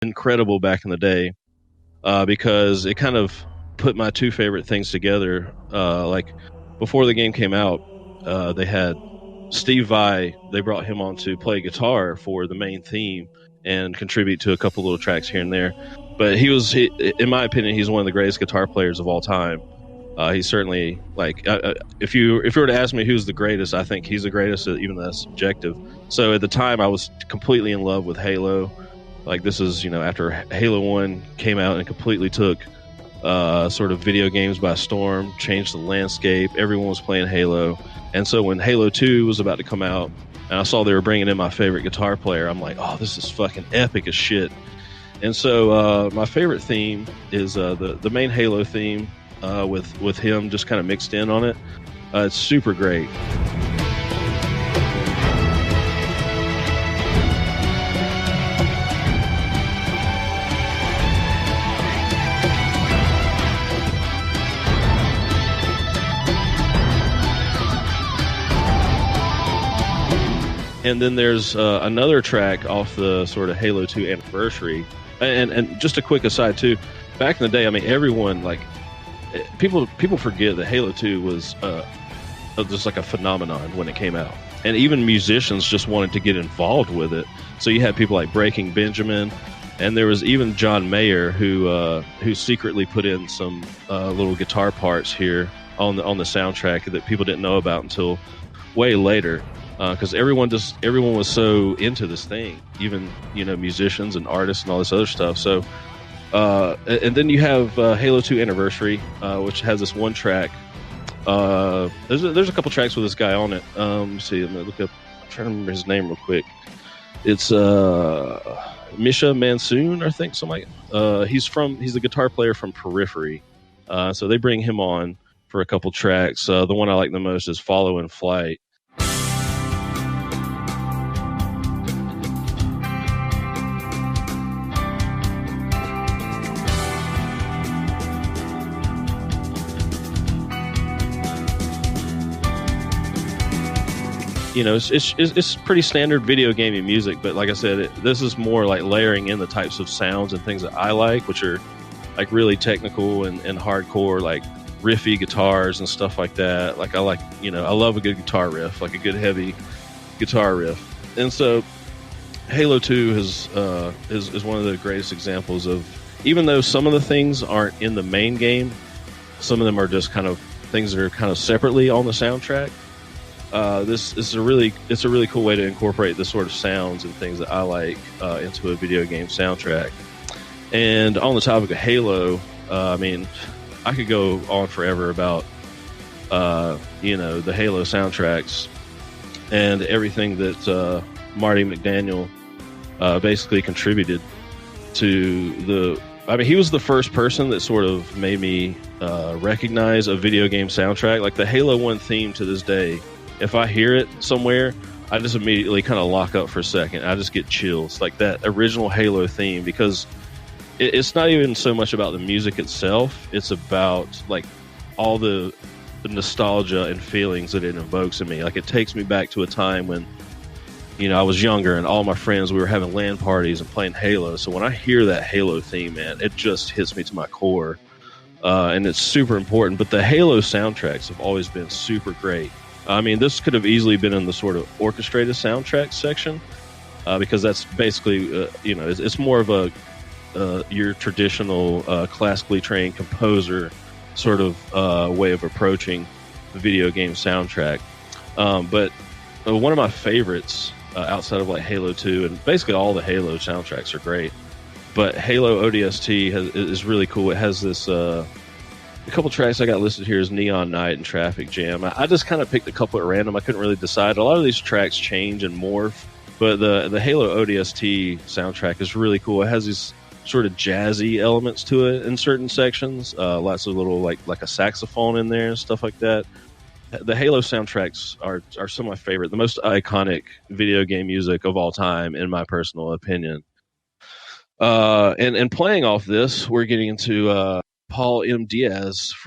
incredible back in the day because it kind of put my two favorite things together. Like before the game came out, they had Steve Vai. They brought him on to play guitar for the main theme and contribute to a couple little tracks here and there. But in my opinion, he's one of the greatest guitar players of all time. He's certainly like if you were to ask me who's the greatest, I think he's the greatest, even though that's subjective. So at the time, I was completely in love with Halo. Like this is after Halo 1 came out and completely took sort of video games by storm, changed the landscape. Everyone was playing Halo, and so when Halo 2 was about to come out, and I saw they were bringing in my favorite guitar player, I'm like, oh, this is fucking epic as shit. And so my favorite theme is the main Halo theme. With him just kind of mixed in on it. It's super great. And then there's another track off the sort of Halo 2 anniversary. And just a quick aside too, back in the day, I mean, everyone people forget that Halo 2 was just like a phenomenon when it came out, and even musicians just wanted to get involved with it. So you had people like Breaking Benjamin, and there was even John Mayer who secretly put in some little guitar parts here on the soundtrack that people didn't know about until way later, because everyone was so into this thing, even musicians and artists and all this other stuff. So and then you have Halo 2 Anniversary, which has this one track. There's a couple tracks with this guy on it. Let's see, I'm gonna look up. I'm trying to remember his name real quick. It's Misha Mansoon, I think, something like. He's the guitar player from Periphery. So they bring him on for a couple tracks. The one I like the most is Follow in Flight. It's pretty standard video gaming music, but like I said, this is more like layering in the types of sounds and things that I like, which are like really technical and hardcore, like riffy guitars and stuff like that. Like I love a good guitar riff, like a good heavy guitar riff. And so Halo 2 is one of the greatest examples of, even though some of the things aren't in the main game, some of them are just kind of things that are kind of separately on the soundtrack. This is a really cool way to incorporate the sort of sounds and things that I like into a video game soundtrack. And on the topic of Halo, I mean, I could go on forever about the Halo soundtracks and everything that Marty McDaniel basically contributed to the. I mean, he was the first person that sort of made me recognize a video game soundtrack. Like the Halo 1 theme to this day, if I hear it somewhere, I just immediately kind of lock up for a second. I just get chills, like that original Halo theme, because it's not even so much about the music itself. It's about like all the nostalgia and feelings that it invokes in me. Like it takes me back to a time when, I was younger and all my friends, we were having LAN parties and playing Halo. So when I hear that Halo theme, man, it just hits me to my core. And it's super important. But the Halo soundtracks have always been super great. I mean, this could have easily been in the sort of orchestrated soundtrack section, because that's basically, it's more of your traditional classically trained composer sort of way of approaching the video game soundtrack. But one of my favorites outside of like Halo 2, and basically all the Halo soundtracks are great, but Halo ODST is really cool. It has this... a couple tracks I got listed here is Neon Night and Traffic Jam. I just kind of picked a couple at random. I couldn't really decide. A lot of these tracks change and morph, but the Halo ODST soundtrack is really cool. It has these sort of jazzy elements to it in certain sections. Lots of little like a saxophone in there and stuff like that. The Halo soundtracks are some of my favorite, the most iconic video game music of all time, in my personal opinion. And playing off this, we're getting into Paul M. Diaz